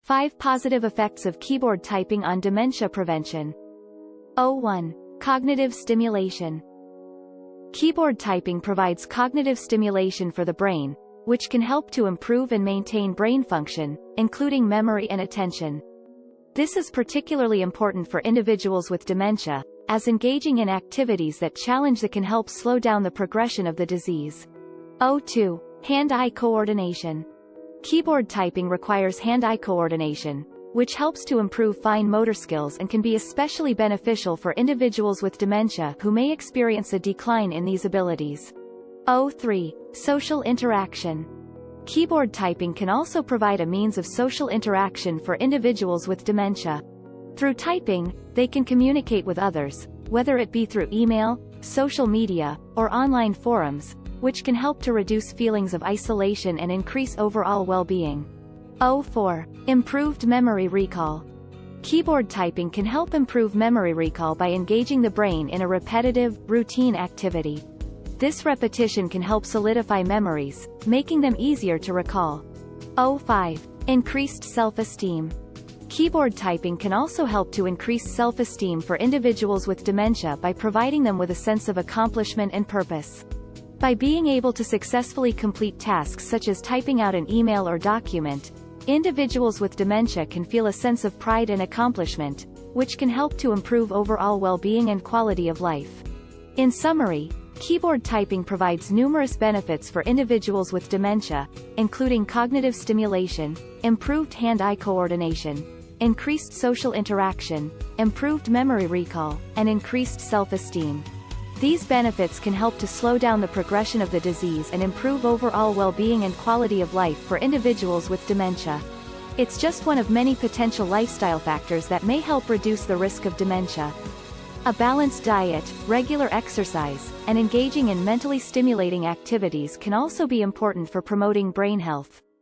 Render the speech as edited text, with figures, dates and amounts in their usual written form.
5 positive effects of keyboard typing on dementia prevention. 1. Cognitive stimulation. Keyboard typing provides cognitive stimulation for the brain, which can help to improve and maintain brain function, including memory and attention. This is particularly important for individuals with dementia, as engaging in activities that challenge can help slow down the progression of the disease. 2. Hand-eye coordination. Keyboard typing requires hand-eye coordination, which helps to improve fine motor skills and can be especially beneficial for individuals with dementia who may experience a decline in these abilities. 3. Social interaction. Keyboard typing can also provide a means of social interaction for individuals with dementia. Through typing, they can communicate with others, whether it be through email, social media, or online forums, which can help to reduce feelings of isolation and increase overall well-being. 4. Improved memory recall. Keyboard typing can help improve memory recall by engaging the brain in a repetitive, routine activity. This repetition can help solidify memories, making them easier to recall. 5. Increased self-esteem. Keyboard typing can also help to increase self-esteem for individuals with dementia by providing them with a sense of accomplishment and purpose. By being able to successfully complete tasks such as typing out an email or document, individuals with dementia can feel a sense of pride and accomplishment, which can help to improve overall well-being and quality of life. In summary, keyboard typing provides numerous benefits for individuals with dementia, including cognitive stimulation, improved hand-eye coordination, increased social interaction, improved memory recall, and increased self-esteem. These benefits can help to slow down the progression of the disease and improve overall well-being and quality of life for individuals with dementia. It's just one of many potential lifestyle factors that may help reduce the risk of dementia. A balanced diet, regular exercise, and engaging in mentally stimulating activities can also be important for promoting brain health.